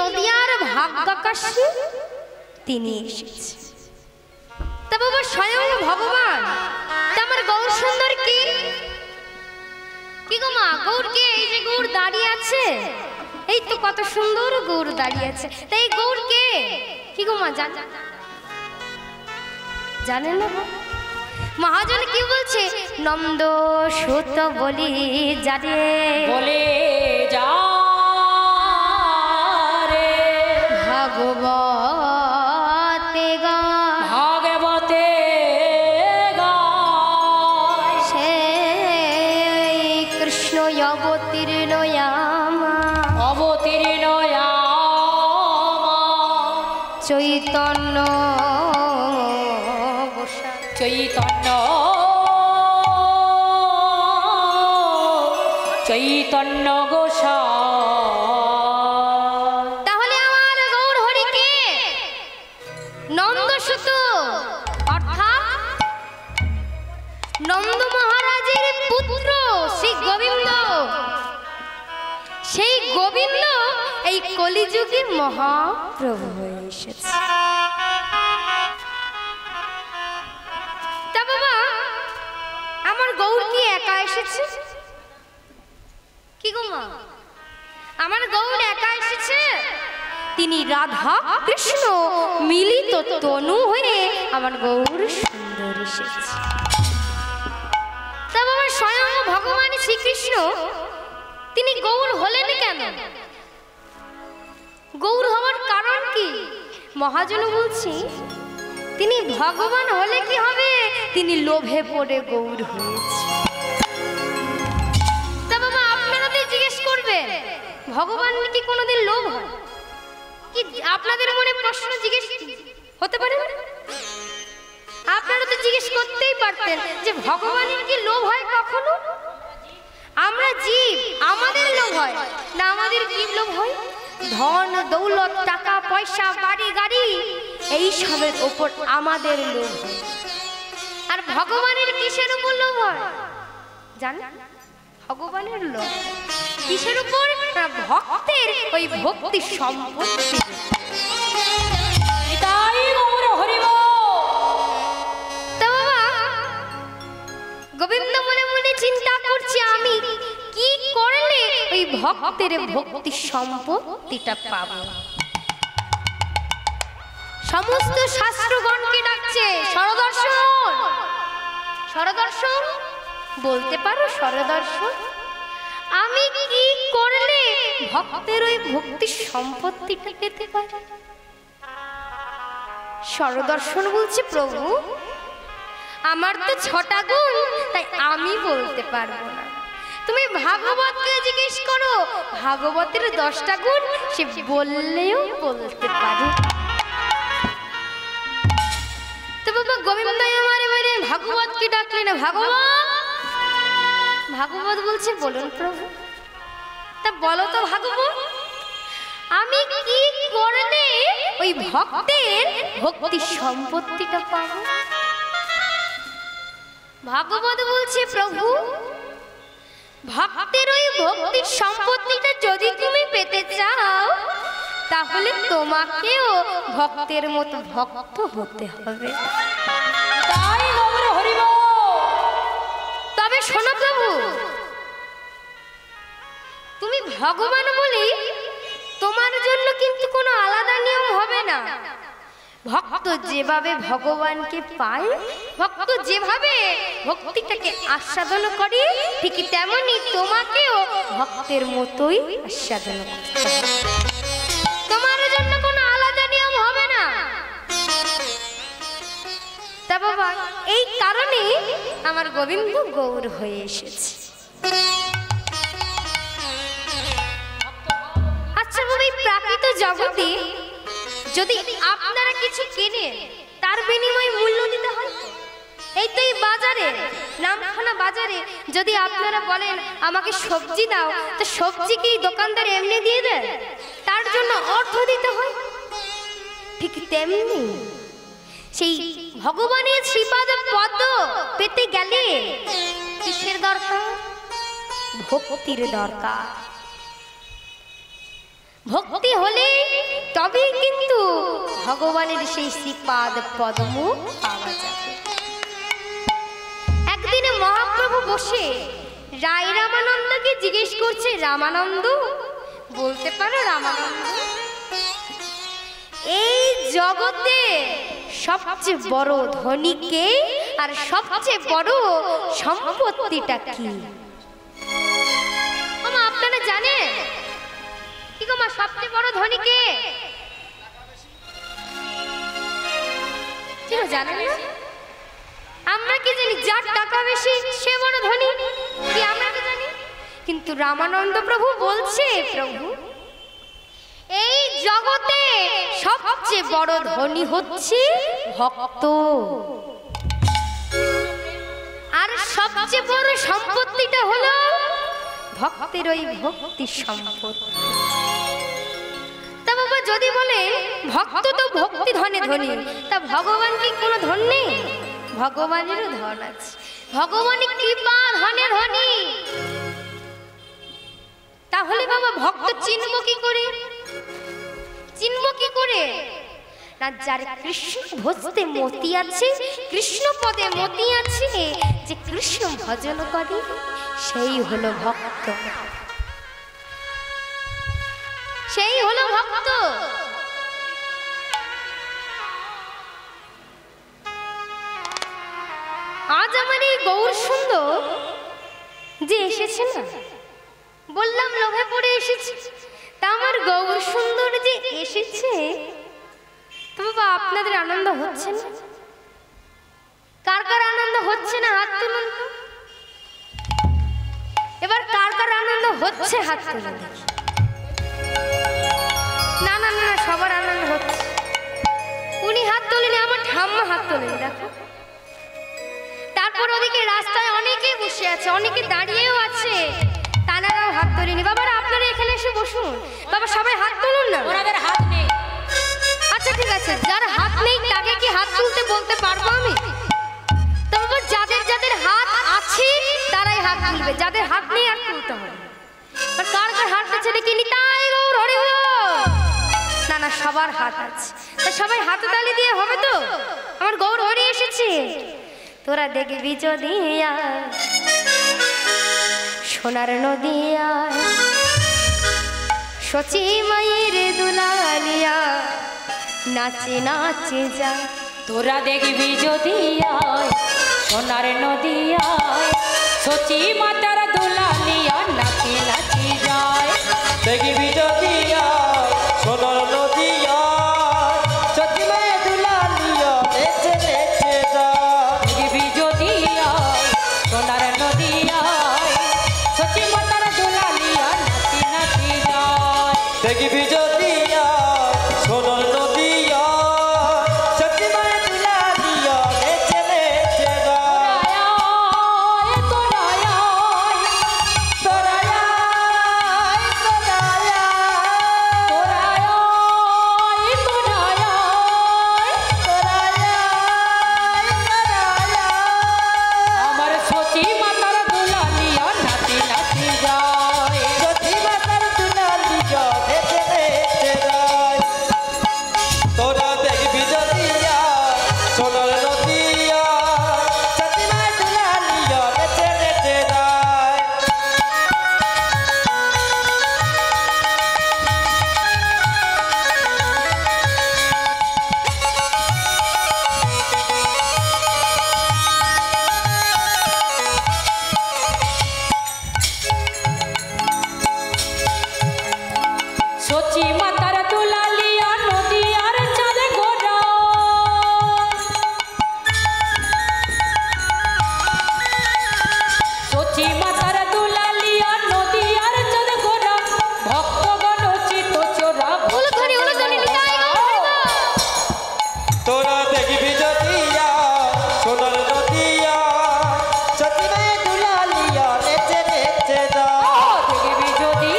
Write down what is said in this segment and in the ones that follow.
নদিয়ার ভাগ্যাকাশে তিনি এসেছে। তা বাবা স্বয়ং ভগবান, তা আমার গৌর সুন্দর কি? কি গো মা, গৌর কে? এই যে গৌর দাঁড়িয়ে আছে, এই তো কত সুন্দর গৌর দাঁড়িয়ে আছে, তাই গৌর কে? কি গো মা জানেন না? মহাজন কি বলছে? নন্দ সুত বলি যারে বলে যা রে ভাগবতে গা ভাগবতে গায় সেই কৃষ্ণ অবতীর্ণ অবতীর্ণ চৈতন্য চৈতন্য চৈতন্য গোসাই। তাহলে আমার গৌর হরি কে? নন্দসুত, অর্থাৎ নন্দ মহারাজের পুত্র শ্রী গোবিন্দ। সেই গোবিন্দ এই কলিযুগে মহাপ্রভু হয়ে এসেছে। তা বাবা আমার গৌর কি একা এসেছে? কি গো মা, আমার গৌর একা এসেছে? তিনি রাধা কৃষ্ণ মিলিত তনু হয়ে আমার গৌর সুন্দর এসেছে। তা বাবা স্বয়ং ভগবান শ্রীকৃষ্ণ তিনি গৌর হলেন কেন? গৌর হওয়ার কারণ কি? মহাজন বলছি তিনি ভগবান হলে কি হবে? তিনি লোভে পড়ে গৌর হয়েছে। তা বাবা আপনারা তো জিজ্ঞেস করবেন, ভগবান কি কোনোদিন লোভ হয়? কি আপনাদের মনে প্রশ্ন জিজ্ঞেস হতে পারে? আপনারা তো জিজ্ঞেস করতেই পারতেন যে ভগবানের কি লোভ হয় কখনো? আমরা জীব, আমাদের লোভ হয় না? আমাদের কি লোভ হয়? ধন দৌলত, টাকা পয়সা, বাড়ি গাড়ি, এই সবের উপর আমাদের লোভ হয়। আর ভগবানের কিসের উপর লোভ হয় জানেন? ভগবানের লোভ কিসের উপর? ভক্তের ওই ভক্তি সম্পত্তি। তাই গৌর হরিব। তা বাবা গোবিন্দ মনে মনে চিন্তা করছি আমি কি করলে ওই ভক্তের ভক্তি সম্পত্তিটা পাবো। সমস্ত শাস্ত্রগণকে ডাকছে, সরদর্শন সরদর্শন বলতে পারো? সরদর্শন আমি কি করলে ভক্তের ওই ভক্তি সম্পত্তিটা পেতে পারি? সরদর্শন বলছে প্রভু আমার তো 6টা গুণ, তাই আমি বলতে পারবো না। তুমি ভাগবতকে জিজ্ঞেস করো, ভাগবতের 10টা গুণ সে বললেও বলতে পারে। তো বাবা গোবিন্দ আমার এবারে ভাগবতকে ডাকলেন, ভাগবত। ভাগবত বলছে বলুন প্রভু। তা বলো তো ভাগবত আমি কি করলে ওই ভক্তের ভক্তি সম্পত্তিটা পাবো? ভাগবত বলছে প্রভু ভক্তের ওই ভক্তি সম্পত্তিটা যদি তুমি পেতে চাও তাহলে তোমাকেও ভক্তের মতো ভক্ত হতে হবে। তাই গৌর হরিব। তবে শোনো প্রভু, তুমি ভগবান বলি তোমার জন্য কিন্তু কোনো আলাদা নিয়ম হবে না। ভক্ত যেভাবে ভগবানকে পায়, ভক্ত যেভাবে ভক্তিটাকে আস্বাদন করে, ঠিক তেমনি তোমাকেও ভক্তের মতোই আস্বাদন করতে হবে। তোমার জন্য কোনো আলাদা নিয়ম হবে না। তা বাবা এই কারণে আমার গোবিন্দ গৌর হয়ে এসেছে। আচ্ছা বাবা এই প্রাকৃত জগতে যদি আপনারা কিছু কেনেন তার বিনিময়ে মূল্য দিতে হয়। এই তো এই বাজারে, নামখানা বাজারে যদি আপনারা বলেন আমাকে সবজি দাও, তো সবজি কি দোকানদার এমনি দিয়ে দেয়? তার জন্য অর্থ দিতে হয়। ঠিক তেমনি সেই ভগবানের শ্রীপাদ পদ্ম পেতে গেলে কিসের দরকার? ভক্তির দরকার। ভক্তি হলে তবেই কিন্তু ভগবানের সেই শ্রীপাদ পদ্ম পাওয়া যাবে। একদিনে মহাপ্রভু বসে রায় রামানন্দকে জিজ্ঞেস করছে, রামানন্দ, বলতে পারো রামানন্দ, এই জগতে সবচেয়ে বড় ধনী কে আর সবচেয়ে বড় সম্পত্তিটা কি? ওমা আপনারা জানেন কি গো মা, সবচেয়ে বড় ধনী কে? কেউ জানেন না? আমরা কি জানি? যার টাকা বেশি সে বড় ধনী, কি আমরা কি জানি? কিন্তু রামানন্দ প্রভু বলছে, প্রভু এই জগতে সবচেয়ে বড় ধনী হচ্ছে ভক্ত, আর সবচেয়ে বড় সম্পত্তিটা হলো ভক্তের ওই ভক্তি সম্পত্তি। তা বাবা যদি বলে ভক্ত তো ভক্তি ধনে ধনী, তা ভগবান কি কোনো ধন নেই? ভগবানেরও ধন আছে, ভগবানের কৃপা ধনে ধনী। তাহলে বাবা ভক্ত চিনব কি করে? চিনব কি করে? না, যার কৃষ্ণ ভজতে মতি আছে, কৃষ্ণ পদে মতি আছে, যে কৃষ্ণ ভজন করে সেই হলো ভক্ত, সেই হলো ভক্ত। আজ আমার এই গৌর সুন্দর যে এসেছে না, বললাম লোভে পড়ে এসেছে, তা আমার গৌর সুন্দর যে এসেছে, তো বাবা আপনাদের আনন্দ হচ্ছে না? কার কার আনন্দ হচ্ছে না হাত তুলুন তো। এবার কার কার আনন্দ হচ্ছে হাত তুলুন দেখি। না না না, সবার আনন্দ হচ্ছে। উনি হাত তোলেনি, আমার ঠাম্মা হাত তোলেনি, দেখো। তারপর ওদিকে রাস্তায় অনেকে বসে আছে, অনেকে দাঁড়িয়েও আছে, তানারাও হাত তোলেনি। বাবারা আপনারা এখানে এসে বসুন, বাবা সবাই হাত তুলুন না। ওনাদের হাত নেই। আচ্ছা ঠিক আছে, যার হাত নেই তাকে কি হাত তুলতে বলতে পারবো আমি? তবে যাদের যাদের হাত আছে তারাই হাত তুলবে, যাদের হাত নেই আর তুলতে হবে। আর কার কার হাতটা ছেড়ে কিনি তাই গৌর হরি হল। না না, সবার হাত আছে, তা সবাই হাতে তালি দিয়ে হবে তো? আমার গৌর হরি এসেছে। তোরা দেখবি যদি সোনার নদিয়া সচি মায়ের দুলালিয়া নাচে নাচে যা। তোরা দেখবি যদি সোনার নদিয়ায় সচি মাতার দুলালিয়া নাচি নাচি যায়। দেখবি যদি সোনার নদিয়া সচি মায়ের দুলালিয়া নেচে নেচে যায়। দেখবি যদি সোনার নদিয়ায় সচি মাতার দুলালিয়া নাচি নাচি যায়। দেখবি যদি সোনার নদিয়া সচি মায়ের দুলালিয়া নেচে নেচে যায়। আমার সচি মাতার দুলালিয়া নাচি নাচি যায়। সচি মাতার দুলালিয়া নেচে নেচে যায়। তোরা দেখবি যদি সোনার নদিয়া সচি মায়ের দুলালিয়া নেচে নেচে যায়। সচি মাতার দুলালিয়া নদিয়ার চাঁদে গোরা। সচি মাতার দুলালিয়া নদিয়ার চাঁদে গোরা। ভক্তগণ চিত চোরা উলুধ্বনি উলুধ্বনি নিতাই গৌর হরি বল। তোরা দেখবি যদি সোনার নদিয়া সচি মায়ের দুলালিয়া নেচে নেচে যায়। দেখবি যদি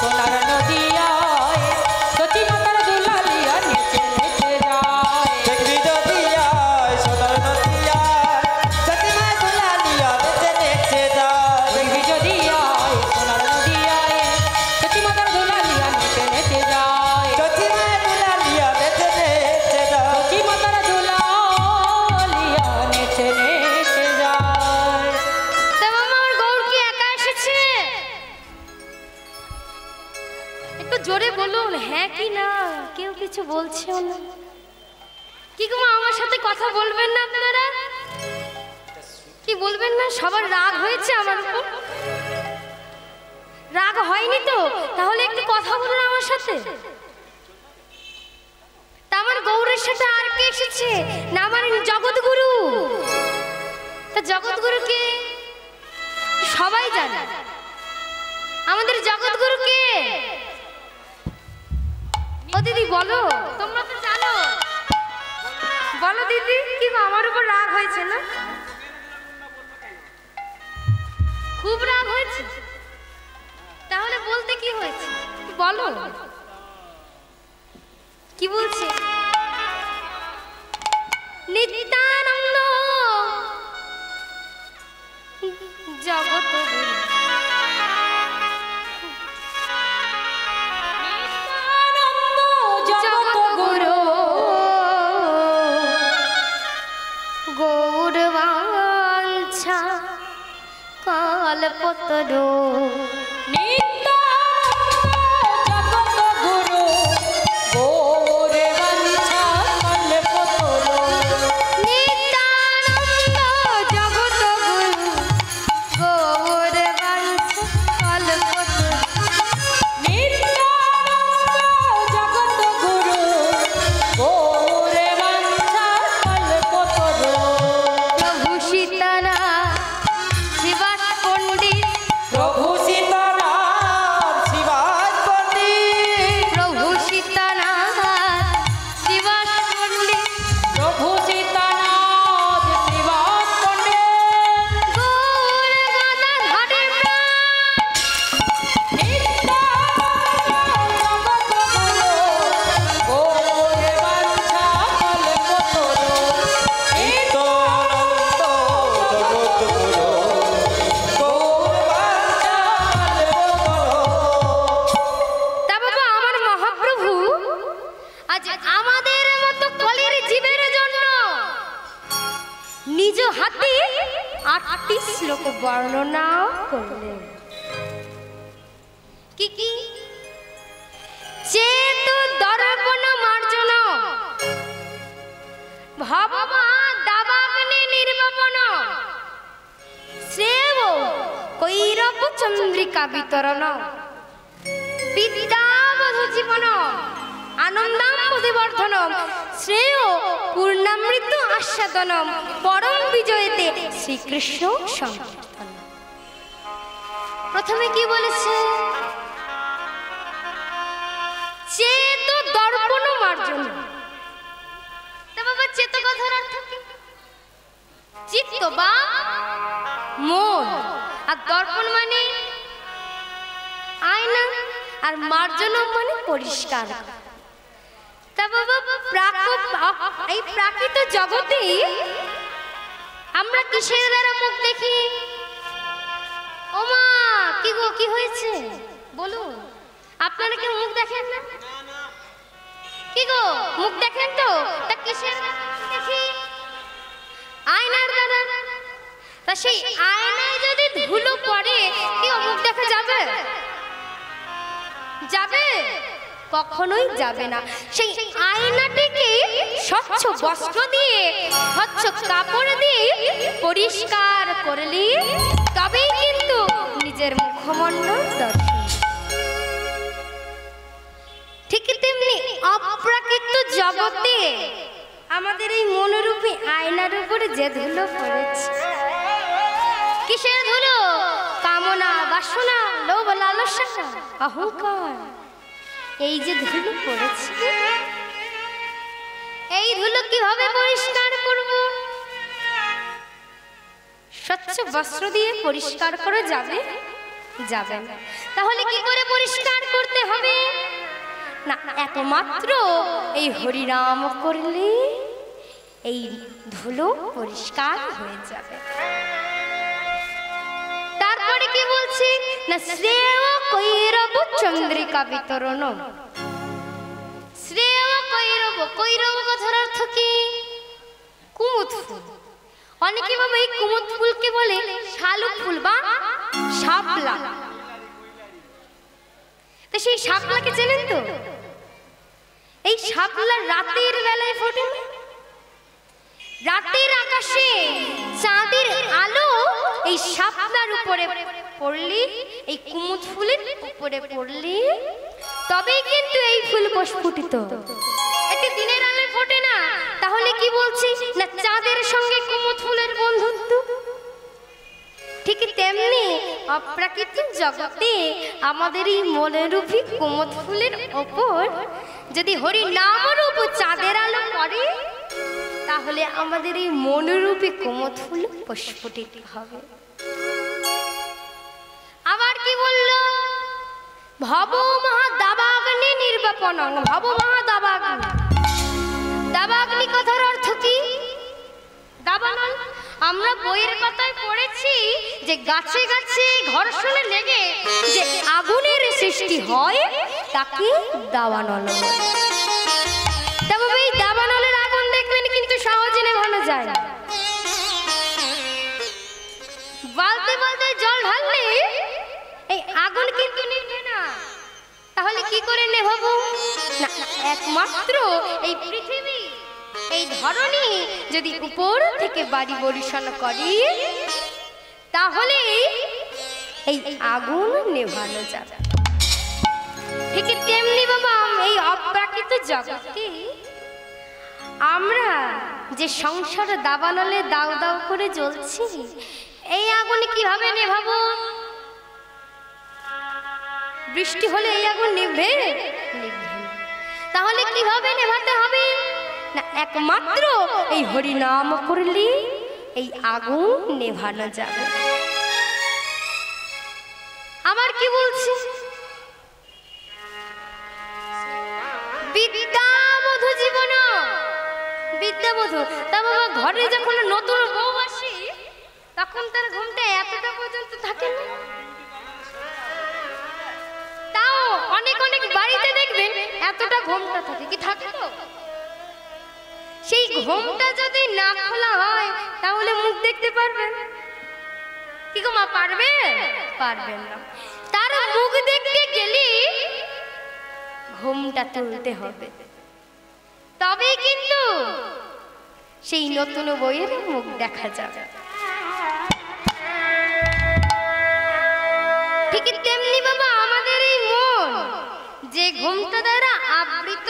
সোনার নদিয়ায় একটু জোরে বলুন, হ্যাঁ কি না? কেউ কিছু বলছেও না। কি গো মা, আমার সাথে কথা বলবেন না আপনারা? কি বলবেন না? সবার রাগ হয়েছে আমার উপর? রাগ হয়নি তো? তাহলে একটু কথা বলুন আমার সাথে। তা আমার গৌরের সাথে আর কে এসেছে? না আমার জগৎগুরু। তা জগৎগুরুকে সবাই জানে। আমাদের জগৎগুরু কে? ও দিদি বলো, তোমরা তো জানো। বলো দিদি, কি গো আমার উপর রাগ হয়েছে না? খুব রাগ হয়েছে? তাহলে বলতে কি হয়েছে বলো। কি বলছে? নিত্যানন্দ জগৎগুরু, জগৎগুরু গৌরবাঞ্ছা কল্পতরু। নিজ হাতে 8টি শ্লোক বর্ণনা করলেন। কি কি? চেত দর্পণ মার্জন, ভববা দাবাগ্নি নির্বাপন, শ্রেয় কৈরব চন্দ্রিকা বিতরণ, বিদ্যাবধ জীবন আনন্দাম্বুধিবর্ধন, শ্রেয় পূর্ণামৃত আস্বাদনম, পরম বিজয়তে শ্রীকৃষ্ণ সংকীর্তন। প্রথমে কি বলেছে? চেত দর্পণ মার্জন। তা বাবা, চেত কথার অর্থ কি? চিত্ত বা মন, আর দর্পণ মানে আয়না, আর মার্জনম মানে পরিষ্কার। তা বাবা, এই প্রাকৃত জগতে আমরা কিসের দ্বারা মুখ দেখি? ও মা, কি গো, কি হয়েছে বলুন? আপনারা কি মুখ দেখেন না? কি গো, মুখ দেখেন তো? তা কিসের দ্বারা দেখি? আয়নার দ্বারা। তা সেই আয়নায় যদি ধুলো পড়ে, কি মুখ দেখা যাবে? যাবে? কখনোই যাবে না। সেই আয়নাটিকে স্বচ্ছ বস্ত্র দিয়ে, স্বচ্ছ কাপড় দিয়ে পরিষ্কার করলে তবেই কিন্তু নিজের মুখমণ্ডল দর্শন। ঠিক তেমনি অপ্রাকৃত জগতে আমাদের এই মনোরূপী আয়নার উপরে যে ধুলো পড়েছে, কিসের ধুলো? কামনা, বাসনা, লোভ, লালসা, অহংকার, এই যে ধুলো পড়েছে, এই ধুলো কিভাবে পরিষ্কার করব? স্বচ্ছ বস্ত্র দিয়ে পরিষ্কার করা যাবে? যাবে না। তাহলে কি করে পরিষ্কার করতে হবে? না, একমাত্র এই হরিনাম করলে এই ধুলো পরিষ্কার হয়ে যাবে। তারপরে কি বলছি? না, শ্রেয় কৈরব চন্দ্রিকা বিতরণ। শ্রেয় কৈরব, কৈরব কথার অর্থ কি? কুমুদ ফুল। অনেকে বাবা এই কুমুদ ফুলকে বলে শালুক ফুল বা শাপলা। সেই শাপলাকে চেনেন তো? এই শাপলা রাতের বেলায় ফোটে না? রাতের আকাশে চাঁদের আলো এই শাপলার উপরে পড়লে, এই কুমুদ ফুলের উপরে পড়লে তবেই কিন্তু এই ফুল প্রস্ফুটিত। এটি দিনের আলোয় ফোটে না। তাহলে কি বলছি না, চাঁদের সঙ্গে কুমুদ ফুলের বন্ধুত্ব। ঠিক তেমনি অপ্রাকৃতিক জগতে আমাদের এই মনোরূপী কুমুদ ফুলের ওপর যদি হরি নামরূপ চাঁদের আলো পড়ে, তাহলে আমাদের এই মনোরূপী কুমুদ ফুল প্রস্ফুটিত হবে। আবার কি বলল? ভব মহা দাবাগ্নি নির্বাপন, ভব মহা দাবাগ্নি। দাবাগ্নি কথার অর্থ কি? দাবানল। আমরা বইয়ের পাতায় পড়েছি যে গাছে গাছে ঘর্ষণে লেগে যে আগুনের সৃষ্টি হয় তাকে দাবানল বলে। তবে এই দাবানলের আগুন দেখবেন কিন্তু সহজে নেভানো যায় না। বালতি বালতি জল ঢাললে এই আগুন কিন্তু নিভে না। তাহলে কি করে নেভাবো? না, একমাত্র এই পৃথিবী, এই ধরনী যদি উপর থেকে বাড়ি বর্ষণ করি, তাহলে এই আগুন নেভানো যাবে। ঠিক তেমনি বাবা এই অপ্রাকৃত জগতে আমরা যে সংসার দাবানলে দাও দাও করে জ্বলছি, এই আগুন কিভাবে নেভাবো? বৃষ্টি হলে এই আগুন নিভবে? নিভবে না। তাহলে কিভাবে নেভাতে হবে? না, একমাত্র এই হরি নাম করলে এই আগুন নেভানো যাবে। আবার কি বলছি? বিদ্যা মধু জীবন, বিদ্যা মধু। তা বাবা ঘরে যখন নতুন বউ আসে তখন তার ঘুমটা এতটা পর্যন্ত থাকে না। তাও অনেক অনেক বাড়িতে দেখবেন এতটা ঘুমটা থাকে। কি থাকে তো? সেই ঘুমটা যদি না খোলা হয় তাহলে মুখ দেখতে পারবেন? কি গো মা, পারবে? পারবেন না। তার মুখ দেখতে গেলে ঘুমটা তুলতে হবে, তবেই কিন্তু সেই নতুন বইয়ের মুখ দেখা যাবে। ঠিক তেমনি বাবা আমাদের এই মন যে ঘুমটা দ্বারা আবৃত,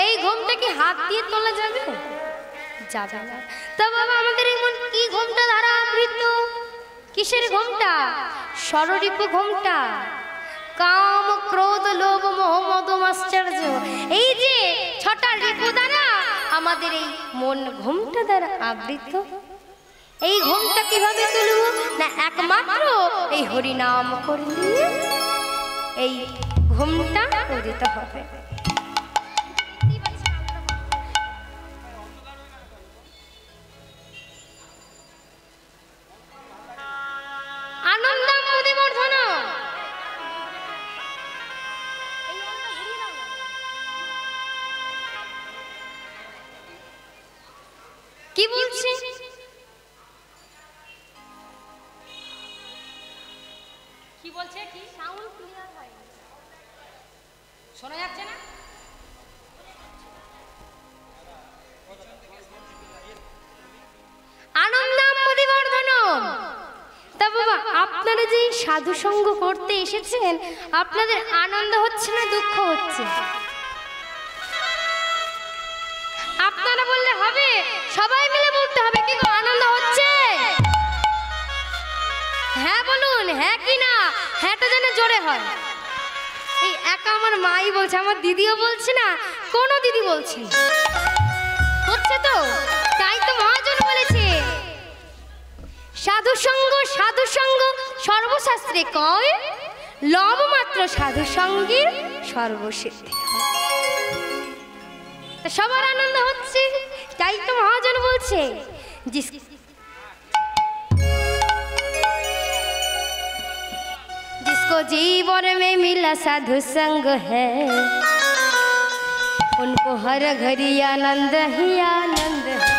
এই ঘুমটা কি হাত দিয়ে তোলা যাবে? যাবে না। তো বাবা আমাদের এই মন কি ঘুমটা দ্বারা আবৃত? কিসের ঘুমটা? ষড়রিপু ঘুমটা। কাম ক্রোধ লোভ মোহ মদ মাশ্চর্য, এই যে ছটা রিপু দ্বারা আমাদের এই মন ঘুমটা দ্বারা আবৃত। এই ঘুমটা কিভাবে তুলব? না, একমাত্র এই হরি নাম করলে এই ঘুমটা উদিত হবে। আনন্দম মুদিবর্ধন। কি বলছে? কি বলছে? কি সাউন্ড ক্লিয়ার হয় না, শোনা যাচ্ছে না? আনন্দম মুদিবর্ধন। তা বাবা আপনারা যে সাধু সঙ্গ করতে এসেছেন, আপনাদের আনন্দ হচ্ছে না দুঃখ হচ্ছে? আপনারা বললে হবে, সবাই মিলে বলতে হবে। কি গো, আনন্দ হচ্ছে? হ্যাঁ বলুন, হ্যাঁ কি না? হ্যাঁটা যেন জোরে হয়। এই একা আমার মাই বলছে, আমার দিদিও বলছে না, কোনো দিদি বলছে না। হচ্ছে তো? তাই তো মহাজন বলেছে, সাধু সঙ্গ সর্বশাস্ত্রে কয়, লব মাত্র সাধু সঙ্গের সর্বসিদ্ধি। সবার আনন্দ হচ্ছে, তাই তো মহাজন বলছে, जिसको जीवन में मिला साधु संग है, उनको हर घड़ी आनंद ही आनंद है।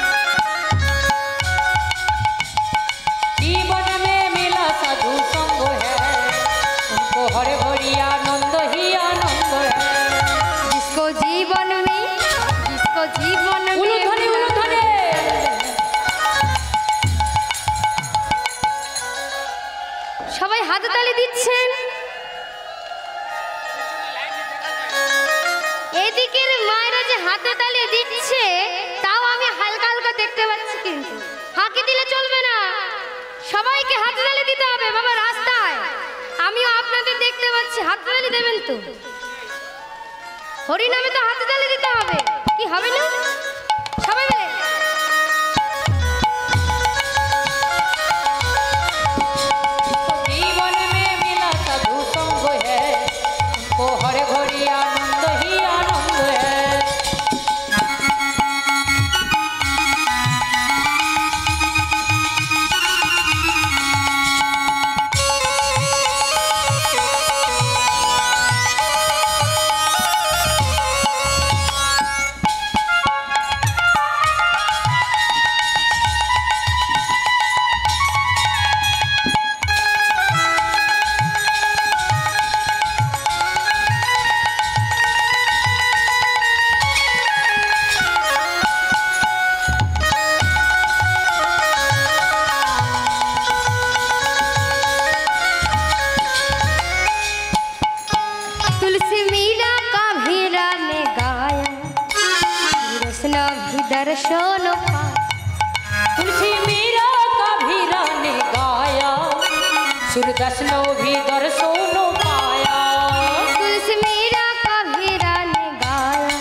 जीवन में मिला साधु संग है, उनको हरे भरी आनंद ही आनंद है। जिसको जीवन में उलूध्वनि उलूध्वनि সবাই হাততালি দিচ্ছেন। এদিকের মায়েরা যে হাতে তালি দিচ্ছে তাও আমি হালকা হালকা দেখতে পাচ্ছি, কিন্তু হাঁকি দিলে চলবে না, সবাইকে হাতে তালি দিতে হবে বাবা। রাস্তায় আমিও আপনাদের দেখতে পাচ্ছি, হাতে তালি দেবেন তো, হরিনামে তো হাতে তালি দিতে হবে, কি হবে না? সবাই মিলে जीवन में मिला साधु संग है, उनको हरे भरी आनंद ही आनंद है। तुलसी मीरा का भीरा ने गाया, रसना भी दर्शन पा। तुलसी मीरा का भीरा ने गाया, सूरदर्शनो भी दर्शनो पाया। तुलसी मीरा का भीरा ने गाया,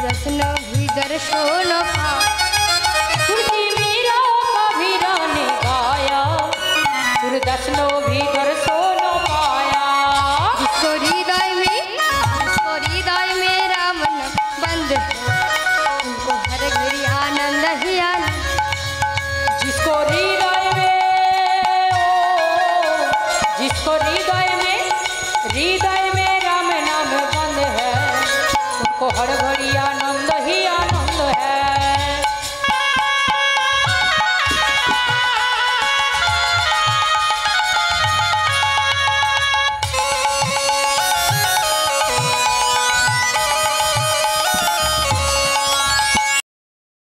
रसना भी दर्शन पा। तुलसी मीरा का भीरा ने गाया, सूरदर्शनो भी दर्शन